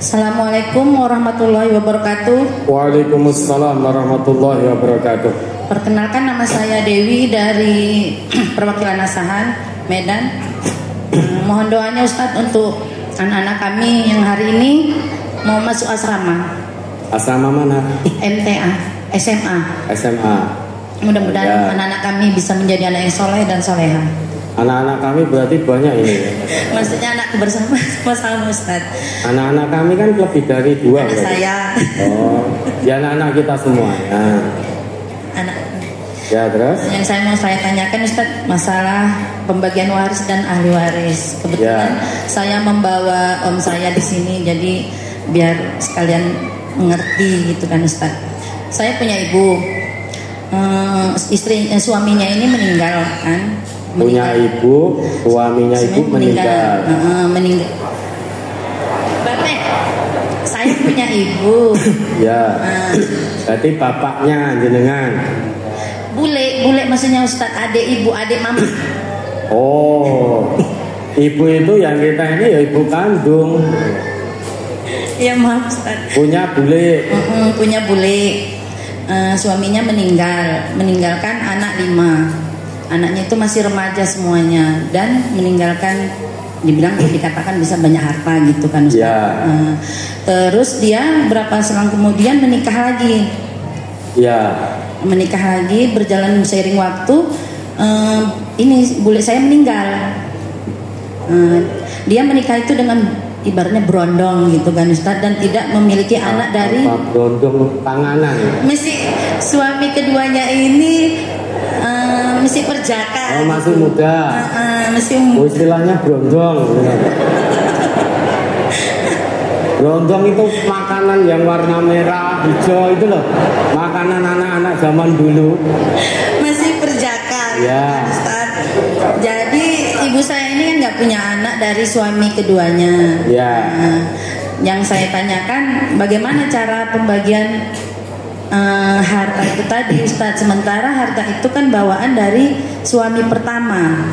Assalamualaikum warahmatullahi wabarakatuh. Waalaikumsalam warahmatullahi wabarakatuh. Perkenalkan, nama saya Dewi dari perwakilan Asahan, Medan. Mohon doanya Ustadz untuk anak-anak kami yang hari ini mau masuk asrama. Asrama mana? MTA, SMA. SMA. Mudah-mudahan anak-anak kami bisa menjadi anak yang soleh dan soleha. Anak-anak kami berarti banyak ini. Maksudnya anak bersama Ustadz. Anak-anak kami kan lebih dari 2. Anak berarti. Saya. Oh, ya anak-anak kita semua. Ya. Anak. Ya terus? Yang saya tanyakan Ustadz, masalah pembagian waris dan ahli waris. Kebetulan saya membawa om saya di sini, jadi biar sekalian mengerti gitu kan Ustadz. Saya punya ibu, suaminya ini meninggal kan. Punya ibu, suaminya ibu meninggal. Meninggal. Bapak, saya punya ibu. Ya. Berarti bapaknya jenengan. Bule maksudnya Ustadz, adik ibu, adik mama. Oh, ibu itu yang kita ini ya ibu kandung. Ya maaf Ustadz. Punya bule. Punya bule. Suaminya meninggalkan anak 5. Anaknya itu masih remaja semuanya dan meninggalkan, dikatakan bisa banyak harta gitu kan Ustaz. Ya. Terus dia berapa selang kemudian menikah lagi. Ya. Menikah lagi, berjalan seiring waktu, ini bule saya meninggal. Dia menikah itu dengan ibaratnya berondong gitu kan Ustaz, dan tidak memiliki anak dari berondong panganan. Mesti suami keduanya ini masih perjaka. Oh, masih gitu. muda. Istilahnya berondong. Berondong itu makanan yang warna merah, hijau itu loh. Makanan anak-anak zaman dulu. Masih perjaka. Ya. Ustaz. Jadi ibu saya ini kan nggak punya anak dari suami keduanya. Ya. Yang saya tanyakan, bagaimana cara pembagian harta itu tadi Ustadz, sementara harta itu kan bawaan dari suami pertama,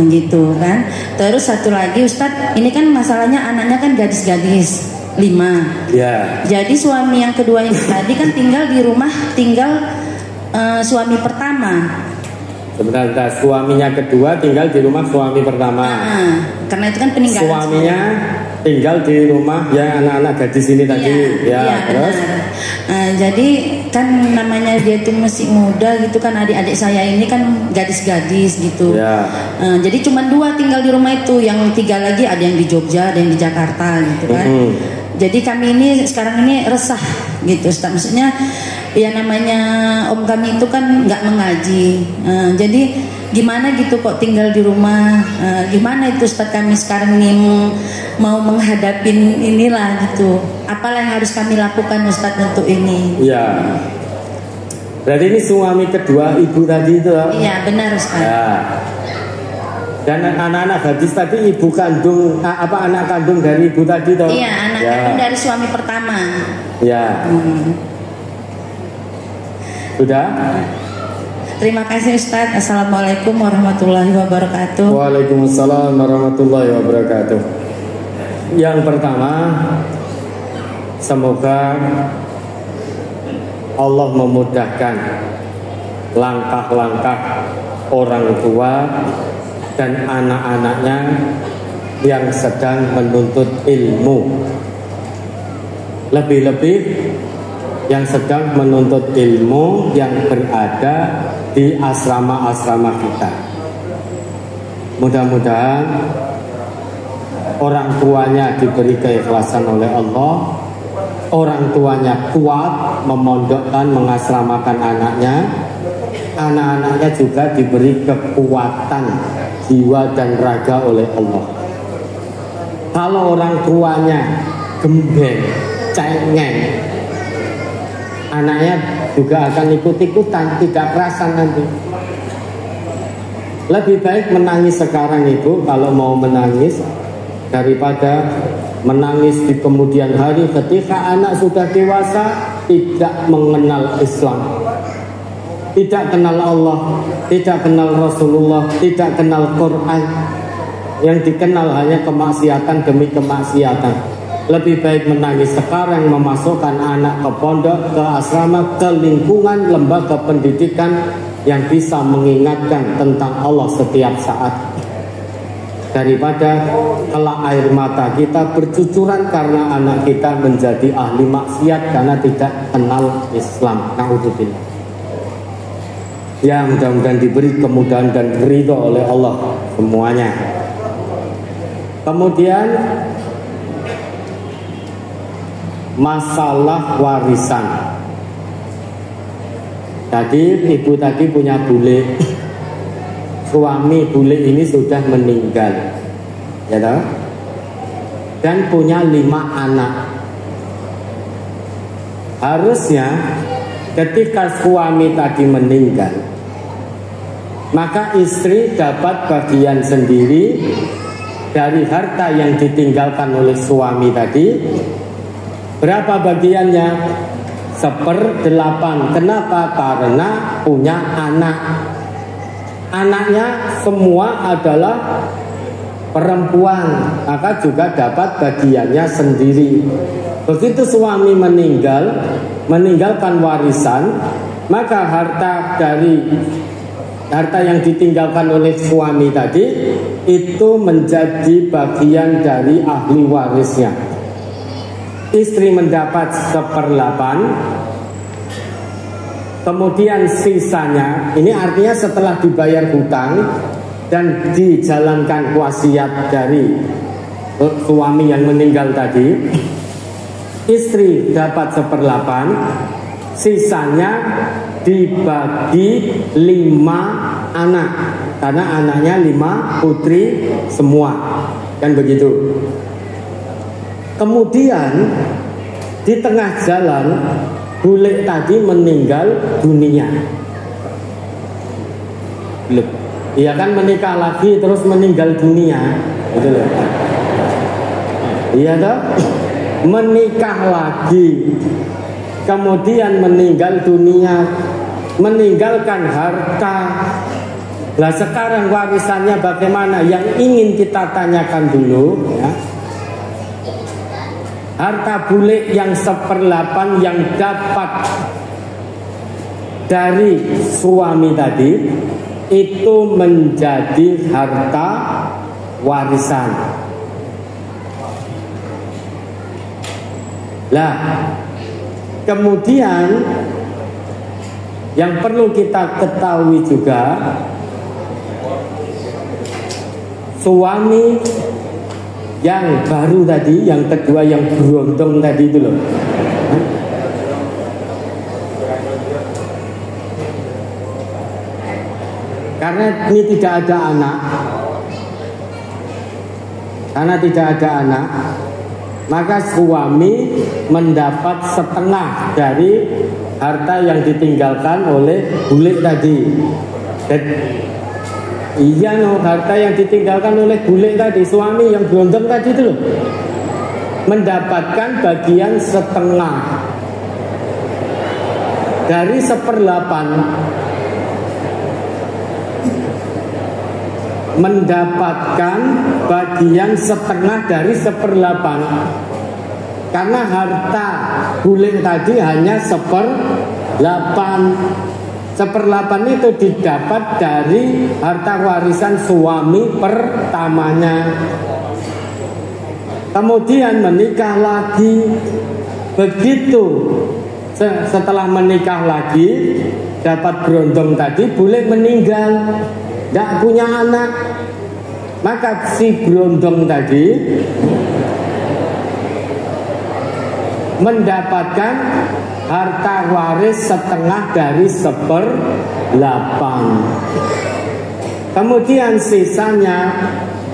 gitu kan. Terus satu lagi Ustadz, ini kan masalahnya anaknya kan gadis-gadis 5. Ya. Jadi suami yang kedua yang tadi kan tinggal di rumah, suami pertama. Sebentar, suaminya kedua tinggal di rumah suami pertama. Karena itu kan peninggalan. Suaminya tinggal di rumah yang anak-anak gadis ini tadi. Iya, terus. Jadi kan namanya dia itu masih muda gitu kan, adik-adik saya ini kan gadis-gadis gitu. Ya. Jadi cuma 2 tinggal di rumah itu, yang 3 lagi ada yang di Jogja, ada yang di Jakarta gitu kan. Jadi kami ini sekarang ini resah gitu Ustaz. Maksudnya ya namanya om kami itu kan nggak mengaji. Jadi gimana gitu kok tinggal di rumah. Gimana itu Ustaz, kami sekarang ini mau menghadapin inilah gitu. Apalah yang harus kami lakukan Ustaz untuk ini? Iya. Berarti ini suami kedua ibu tadi itu. Iya benar Ustaz. Ya. Dan anak-anak gadis tadi ibu kandung, anak kandung dari ibu tadi toh? Iya, anak kandung dari suami pertama. Ya. Sudah? Terima kasih Ustadz. Assalamualaikum warahmatullahi wabarakatuh. Waalaikumsalam warahmatullahi wabarakatuh. Yang pertama, semoga Allah memudahkan langkah-langkah orang tua dan anak-anaknya yang sedang menuntut ilmu. Lebih-lebih yang sedang menuntut ilmu yang berada di asrama-asrama kita. Mudah-mudahan orang tuanya diberi keikhlasan oleh Allah, orang tuanya kuat memondokkan, mengasramakan anaknya, anak-anaknya juga diberi kekuatan jiwa dan raga oleh Allah. Kalau orang tuanya gembeng, cengeng, anaknya juga akan ikut-ikutan, tidak kerasan nanti. Lebih baik menangis sekarang ibu kalau mau menangis, daripada menangis di kemudian hari ketika anak sudah dewasa tidak mengenal Islam, tidak kenal Allah, tidak kenal Rasulullah, tidak kenal Quran. Yang dikenal hanya kemaksiatan demi kemaksiatan. Lebih baik menangis sekarang, memasukkan anak ke pondok, ke asrama, ke lingkungan lembaga pendidikan yang bisa mengingatkan tentang Allah setiap saat, daripada kelak air mata kita bercucuran karena anak kita menjadi ahli maksiat karena tidak kenal Islam. Na'udzubillah. Ya, mudah-mudahan diberi kemudahan dan ridho oleh Allah semuanya. Kemudian masalah warisan. Tadi ibu tadi punya bule, suami bule ini sudah meninggal, ya toh? Dan punya 5 anak. Harusnya ketika suami tadi meninggal, maka istri dapat bagian sendiri dari harta yang ditinggalkan oleh suami tadi. Berapa bagiannya? 1/8. Kenapa? Karena punya anak. Anaknya semua adalah perempuan, maka juga dapat bagiannya sendiri. Begitu suami meninggal, meninggalkan warisan, maka harta yang ditinggalkan oleh suami tadi itu menjadi bagian dari ahli warisnya. Istri mendapat 1/8, kemudian sisanya, ini artinya setelah dibayar hutang dan dijalankan wasiat dari suami yang meninggal tadi, istri dapat 1/8, sisanya dibagi 5 anak, karena anaknya 5 putri semua, kan begitu. Kemudian di tengah jalan bule tadi meninggal dunia. Loh, iya kan, menikah lagi terus meninggal dunia, gitu loh. Iya toh? Menikah lagi, kemudian meninggal dunia, meninggalkan harta. Lah sekarang warisannya bagaimana? Yang ingin kita tanyakan dulu, ya. Harta bule yang 1/8 yang dapat dari suami tadi itu menjadi harta warisan. Lah, kemudian yang perlu kita ketahui juga, suami yang baru tadi, yang kedua yang berondong tadi itu loh, karena ini tidak ada anak, maka suami mendapat setengah dari harta yang ditinggalkan oleh bule tadi. Iya no, harta yang ditinggalkan oleh bule tadi, suami yang berondong tadi itu loh, mendapatkan bagian setengah dari 1/8, mendapatkan bagian setengah dari 1/8, karena harta bule tadi hanya 1/8. 1/8 itu didapat dari harta warisan suami pertamanya. Kemudian menikah lagi. Begitu setelah menikah lagi, dapat berondong tadi, bule meninggal, tidak punya anak. Maka si berondong tadi mendapatkan harta waris setengah dari 1/8. Kemudian sisanya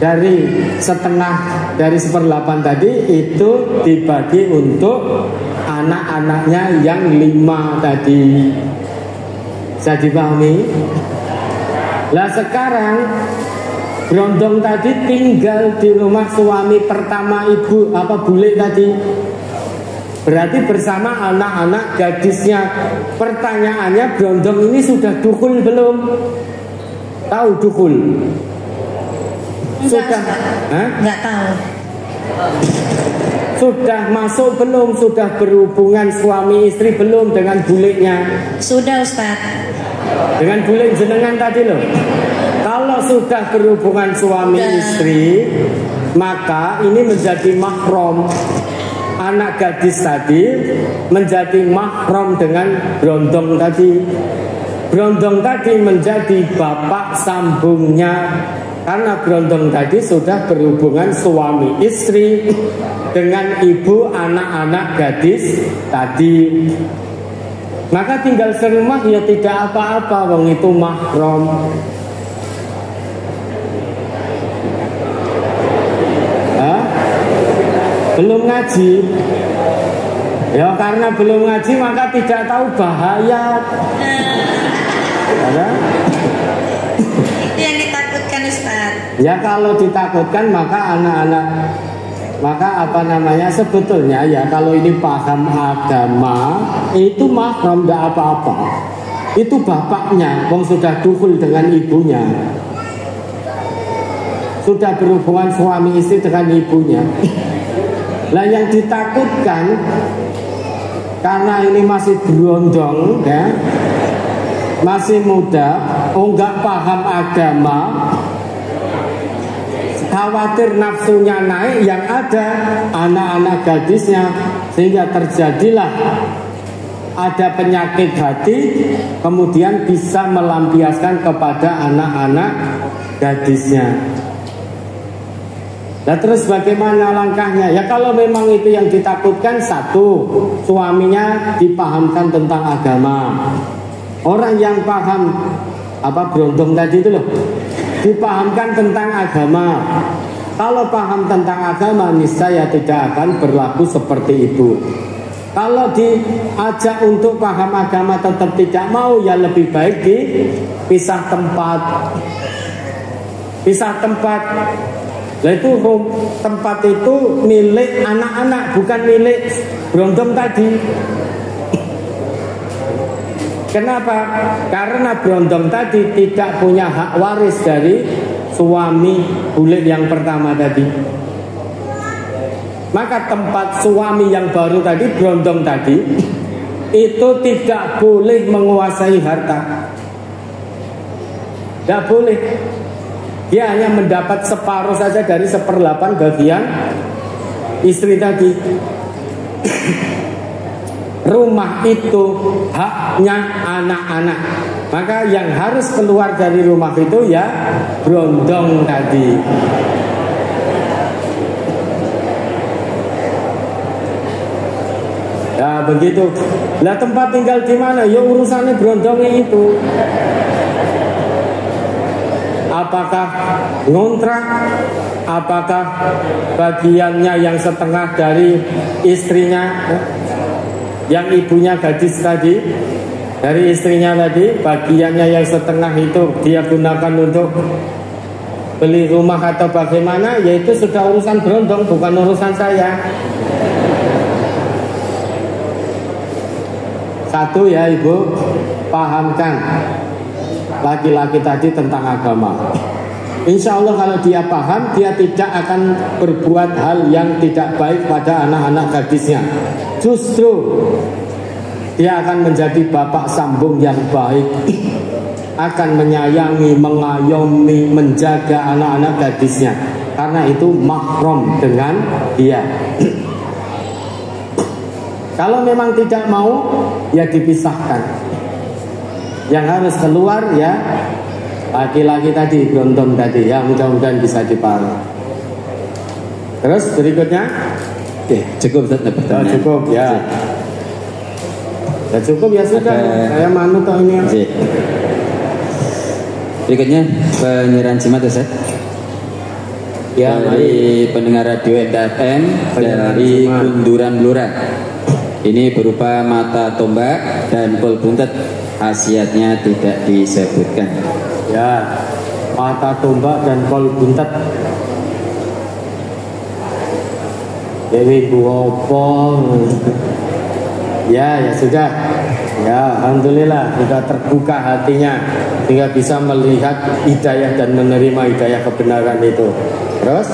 dari setengah dari 1/8 tadi itu dibagi untuk anak-anaknya yang 5 tadi. Bisa dipahami? Lah sekarang berondong tadi tinggal di rumah suami pertama ibu bule tadi. Berarti bersama anak-anak gadisnya. Pertanyaannya, berondong ini sudah dukul belum? Tahu dukul? Sudah. Enggak tahu. sudah masuk belum? Sudah berhubungan suami istri belum dengan buliknya? Sudah Ustaz. Dengan bulik jenengan tadi loh. Kalau sudah berhubungan suami istri, maka ini menjadi mahram. Anak gadis tadi menjadi mahram dengan Brondong tadi. Brondong tadi menjadi bapak sambungnya, karena Brondong tadi sudah berhubungan suami istri dengan ibu anak-anak gadis tadi. Maka tinggal serumah ya tidak apa-apa, wong itu mahram. Belum ngaji, ya karena belum ngaji maka tidak tahu bahaya. Itu yang ditakutkan Ustaz. Ya kalau ditakutkan maka anak-anak, maka apa namanya, sebetulnya ya kalau ini paham agama itu mahram, tidak apa-apa. Itu bapaknya, wong sudah dukhul dengan ibunya, sudah berhubungan suami istri dengan ibunya. Lah yang ditakutkan karena ini masih berondong ya, masih muda, enggak paham agama, khawatir nafsunya naik, yang ada anak-anak gadisnya, sehingga terjadilah ada penyakit hati, kemudian bisa melampiaskan kepada anak-anak gadisnya. Nah terus bagaimana langkahnya? Ya kalau memang itu yang ditakutkan, satu, suaminya dipahamkan tentang agama. Orang yang paham apa Brondong tadi itu loh, dipahamkan tentang agama. Kalau paham tentang agama, niscaya tidak akan berlaku seperti itu. Kalau diajak untuk paham agama tetap tidak mau, ya lebih baik dipisah tempat. Pisah tempat. Nah itu tempat itu milik anak-anak, bukan milik Brondong tadi. Kenapa? Karena Brondong tadi tidak punya hak waris dari suami bulik yang pertama tadi. Maka tempat suami yang baru tadi, Brondong tadi, itu tidak boleh menguasai harta. Tidak boleh. Dia hanya mendapat separuh saja dari 1/8 bagian istri tadi. Rumah itu haknya anak-anak. Maka yang harus keluar dari rumah itu ya Brondong tadi. Ya begitu. Lah tempat tinggal di mana? Ya urusannya Brondongnya itu. Apakah ngontrak, apakah bagiannya yang setengah dari istrinya, yang ibunya gadis tadi, dari istrinya tadi, bagiannya yang setengah itu dia gunakan untuk beli rumah atau bagaimana, yaitu sudah urusan Brondong, bukan urusan saya. Satu ya ibu, pahamkan laki-laki tadi tentang agama. Insya Allah kalau dia paham, dia tidak akan berbuat hal yang tidak baik pada anak-anak gadisnya. Justru dia akan menjadi bapak sambung yang baik, akan menyayangi, mengayomi, menjaga anak-anak gadisnya, karena itu mahram dengan dia. Kalau memang tidak mau, ya dipisahkan. Yang harus keluar ya laki-laki tadi, Brondong tadi, ya mudah-mudahan bisa dipahami. Terus berikutnya, oke, cukup oh, cukup ya. Ya cukup ya sudah. Saya manut toh ini. Berikutnya penyerahan jimat Ustaz. Ya, dari pendengar radio NDFM dari Kunduran Blora. Ini berupa mata tombak dan kol buntet. Khasiatnya tidak disebutkan. Ya, mata tombak dan kol buntet. Dewi buopo. Ya sudah. Ya, alhamdulillah sudah terbuka hatinya sehingga bisa melihat hidayah dan menerima hidayah kebenaran itu. Terus